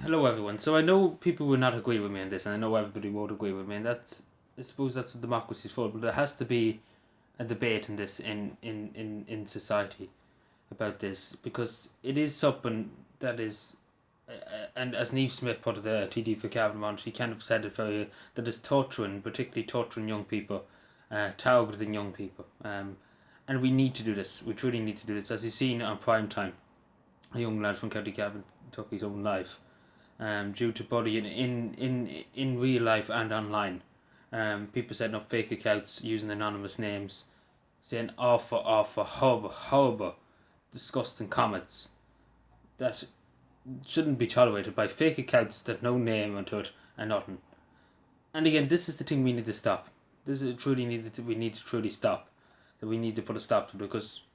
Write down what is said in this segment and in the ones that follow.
Hello, everyone. So I know people will not agree with me on this, and I know everybody won't agree with me, and I suppose that's what democracy's for. But there has to be a debate in this in society about this because it is something that is, and as Neve Smith put it, the TD for Cavan, she kind of said it very that is torturing, particularly torturing young people, targeting young people. And we need to do this. We truly need to do this. As you've seen on prime time, a young lad from County Cavan took his own life due to bullying in real life and online. People setting up fake accounts using anonymous names, saying awful, horrible, disgusting comments that shouldn't be tolerated by fake accounts that no name onto it and nothing. And again, this is the thing we need to stop. This is truly needed. We need to truly stop. That we need to put a stop to because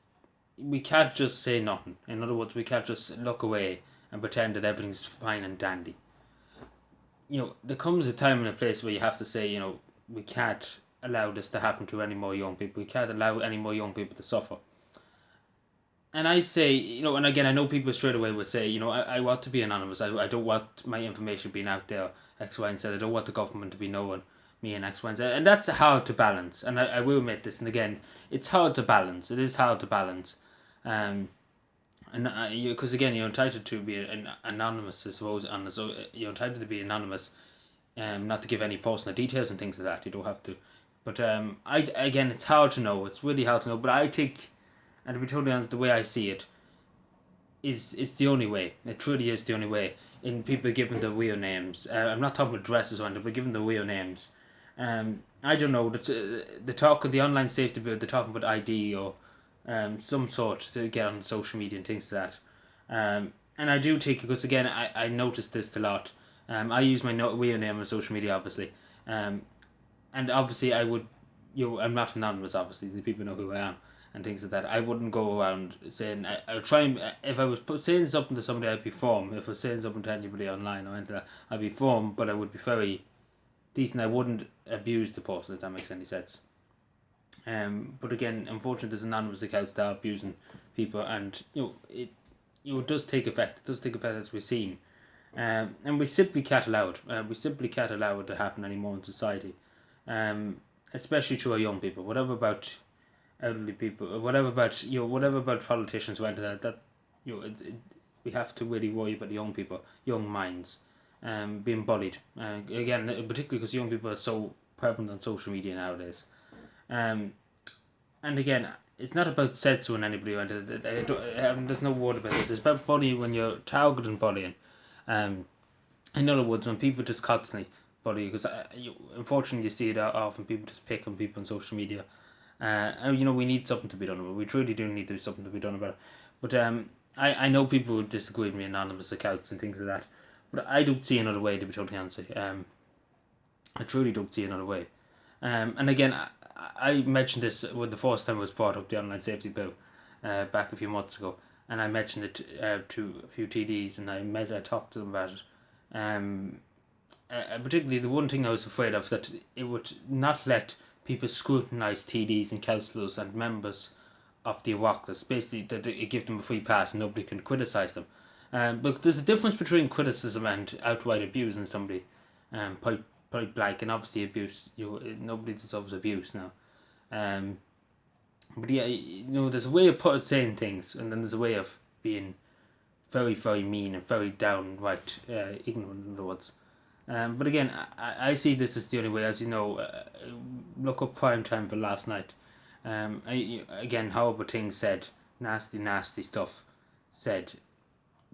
we can't just say nothing. In other words, we can't just look away and pretend that everything's fine and dandy. There comes a time and a place where you have to say, we can't allow this to happen to any more young people. We can't allow any more young people to suffer. And I say, and again, I know people straight away would say, I want to be anonymous. I don't want my information being out there, X, Y, and Z. I don't want the government to be knowing me and X, Y, and Z. And that's hard to balance. And I will admit this. And again, it's hard to balance. It is hard to balance. And because again, you're entitled to be anonymous, I suppose, and so you're entitled to be anonymous, not to give any personal details and things like that. You don't have to, but I again, it's hard to know. It's really hard to know. But I think, and to be totally honest, the way I see it is the only way. It truly is the only way. In people giving the real names, I'm not talking about dresses or anything, but giving the real names. I don't know. The talk of the online safety bill. They're talking about ID or some sort to get on social media and things like that. And I do take it because again, I noticed this a lot. I use my real name on social media, obviously, and obviously I would, I'm not anonymous. Obviously, the people know who I am and things like that. I wouldn't go around saying I would try and if I was saying something to somebody, I'd be firm. If I was saying something to anybody online or anything, I'd be firm, but I would be very decent. I wouldn't abuse the person if that makes any sense. But again, unfortunately, there's anonymous accounts that are abusing people, and it does take effect. It does take effect as we've seen, and we simply can't allow it. We simply can't allow it to happen anymore in society, especially to our young people. Whatever about elderly people, whatever about whatever about politicians went to that we have to really worry about the young people, young minds, being bullied. Again, particularly because young people are so prevalent on social media nowadays. Um, and again, it's not about censoring anybody. There's no word about this. It's about bullying when you're targeting bullying. Um, in other words, when people just constantly bully you, because unfortunately you see it often, people just pick on people on social media. And we need something to be done about it. We truly do need something to be done about it. But I know people would disagree with me, anonymous accounts and things like that. But I don't see another way, to be totally honest. I truly don't see another way. And again, I mentioned this when the first time it was brought up, the online safety bill, back a few months ago, and I mentioned it to a few TDs, and I talked to them about it. Particularly the one thing I was afraid of, that it would not let people scrutinise TDs and councillors and members of the Oireachtas. Basically, that it give them a free pass and nobody can criticise them. But there's a difference between criticism and outright abusing somebody, point blank, and obviously abuse. Nobody deserves abuse now. But yeah, there's a way of saying things, and then there's a way of being very, very mean and very downright ignorant, in other words. But again, I see this as the only way. As you know, look up prime time for last night. Again, horrible things said, nasty, nasty stuff said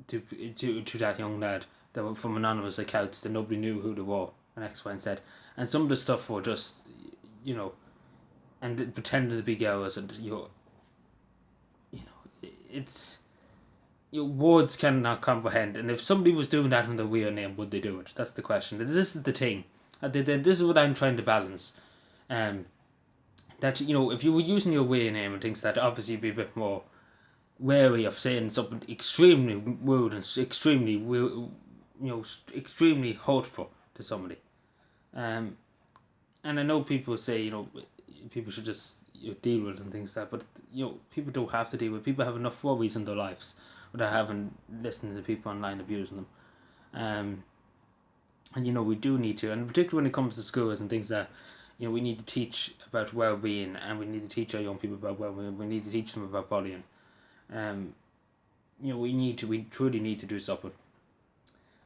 to that young lad that were from anonymous accounts that nobody knew who they were, and X, Y, and Z. And some of the stuff were just, and pretending to be girls, and it's words cannot comprehend. And if somebody was doing that in the real name, would they do it? That's the question. This is the thing. This is what I'm trying to balance. That if you were using your real name and things, that obviously be a bit more wary of saying something extremely rude and extremely hurtful to somebody. And I know people say people should just deal with it and things like that, but people don't have to deal with it. People have enough worries in their lives without having listening to people online abusing them. And we do need to, and particularly when it comes to schools and things like that, we need to teach about well-being, and we need to teach our young people about well-being. We need to teach them about bullying. We truly need to do something.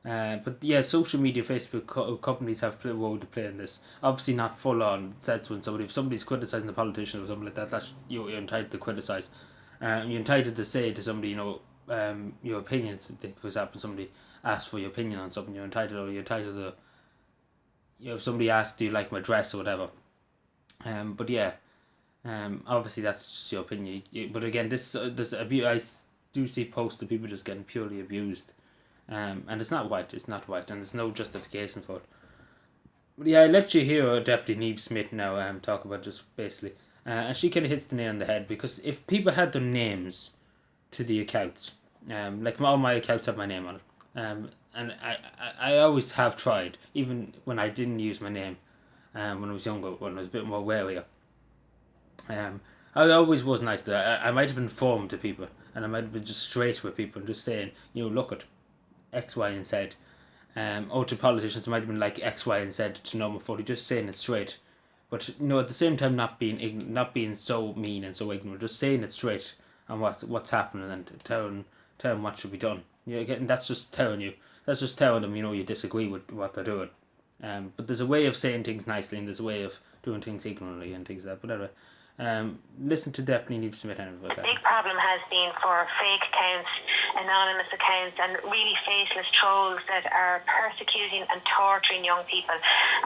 But yeah, social media, Facebook companies have a role to play in this. Obviously, not full on. That's when if somebody's criticizing the politician or something like that, you're entitled to criticize. You're entitled to say to somebody, your opinion. For example, somebody asks for your opinion on something, you're entitled to. If somebody asks, do you like my dress or whatever. But yeah, obviously that's just your opinion. But again, this abuse. I do see posts of people just getting purely abused. And it's not white, and there's no justification for it. But yeah, I let you hear Deputy Neve Smith now talk about just basically. And she kind of hits the nail on the head, because if people had their names to the accounts, like all my accounts have my name on it, and I always have tried, even when I didn't use my name, when I was younger, when I was a bit more wary. I always was nice to I might have been firm to people, and I might have been just straight with people and just saying, look at X, Y, and Z. Or to politicians, it might have been like X, Y, and Z to normal 40, just saying it straight. But at the same time, not being so mean and so ignorant, just saying it straight and what's happening, and telling what should be done. That's just telling you. That's just telling them, you disagree with what they're doing. But there's a way of saying things nicely, and there's a way of doing things ignorantly and things like that. But anyway, listen to Deputy Neve Smith. A big problem has been for fake accounts, anonymous accounts, and really faceless trolls that are persecuting and torturing young people,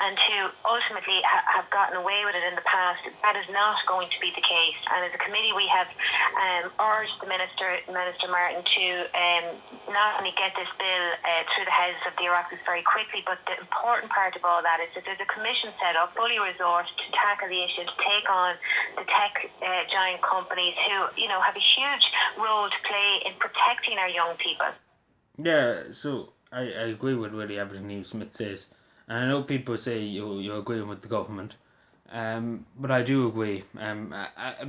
and who ultimately have gotten away with it in the past. That is not going to be the case. And as a committee, we have urged the Minister Martin to not only get this bill through the Houses of the Oireachtas very quickly, but the important part of all that is that there's a commission set up, fully resourced, to tackle the issue, to take on the tech giant companies who, have a huge role to play in protecting our young people. Yeah, so I agree with really everything Neve Smith says. And I know people say you're agreeing with the government, but I do agree.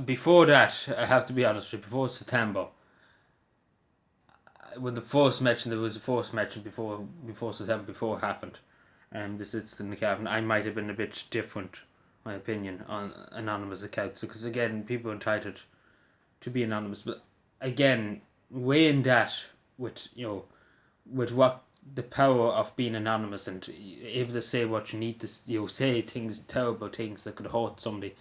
Before that, I have to be honest with you, before September, when there was a first mention before September, before it happened, this incident in the cabinet, I might have been a bit different, my opinion, on anonymous accounts, because again, people are entitled to be anonymous, but again, weighing that with what the power of being anonymous and able to say what you need to say things, terrible things that could hurt somebody,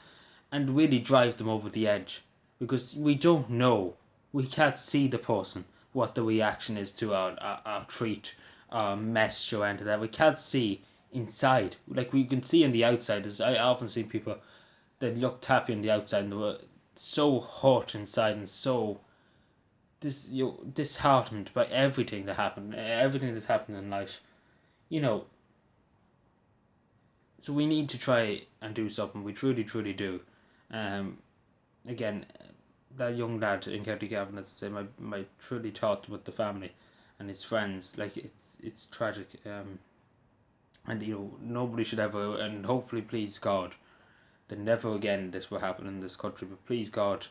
and really drive them over the edge, because we don't know, we can't see the person, what the reaction is to our treat, our message or anything that we can't see inside. Like we can see on the outside. I often see people that look happy on the outside and they were so hurt inside and so disheartened by everything that happened, everything that's happened in life. So we need to try and do something. We truly, truly do. Again, that young lad in County Cavan, as I say, my truly thought with the family and his friends. Like it's tragic. And nobody should ever, and hopefully, please God, that never again this will happen in this country. But please God,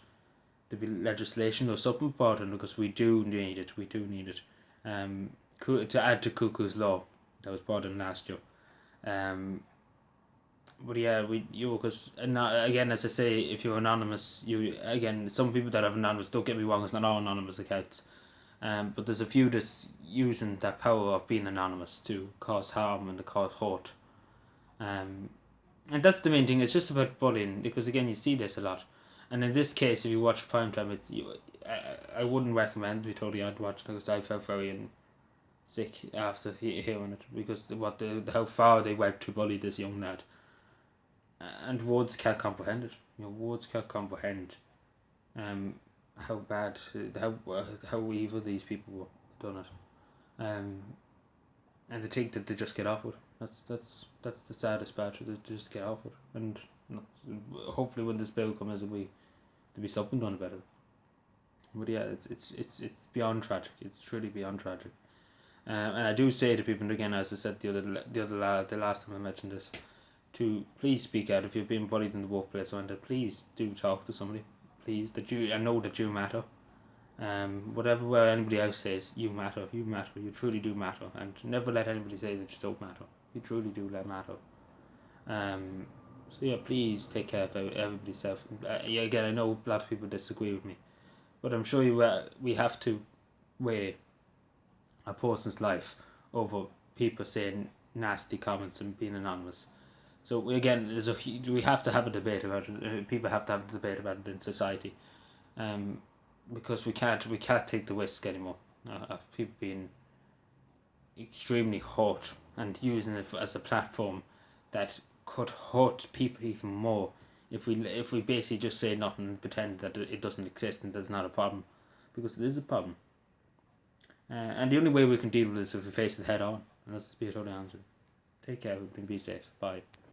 there be legislation or something important, because we do need it. We do need it. To add to Cuckoo's Law that was brought in last year. But yeah, because again, as I say, if you're anonymous, some people that have anonymous, don't get me wrong, it's not all anonymous accounts, but there's a few that's using that power of being anonymous to cause harm and to cause hurt, and that's the main thing. It's just about bullying, because again, you see this a lot, and in this case, if you watch Primetime, I wouldn't recommend, to be totally honest, watch it, because I felt very sick after hearing it, because how far they went to bully this young lad. And words can't comprehend it. Words can't comprehend how bad, how evil these people were done it. And to think that they just get off with it. That's the saddest part. They just get off with it. And hopefully, when this bill comes, there'll be something done about it. But yeah, it's beyond tragic. It's truly beyond tragic. And I do say to people, and again, as I said the last time I mentioned this, to please speak out if you've been bullied in the workplace, and please do talk to somebody. Please, I know that you matter, Whatever anybody else says, you matter, you truly do matter, and never let anybody say that you don't matter. You truly do matter. So yeah, please take care of everybody's self. Yeah, again, I know a lot of people disagree with me, but I'm sure we have to weigh a person's life over people saying nasty comments and being anonymous. So again, we have to have a debate about it. People have to have a debate about it in society, because we can't take the risk anymore of people being extremely hurt and using it as a platform that could hurt people even more if we basically just say nothing and pretend that it doesn't exist and there's not a problem, because it is a problem. And the only way we can deal with this is if we face it head on, and that's the be it. Take care, everybody, be safe. Bye.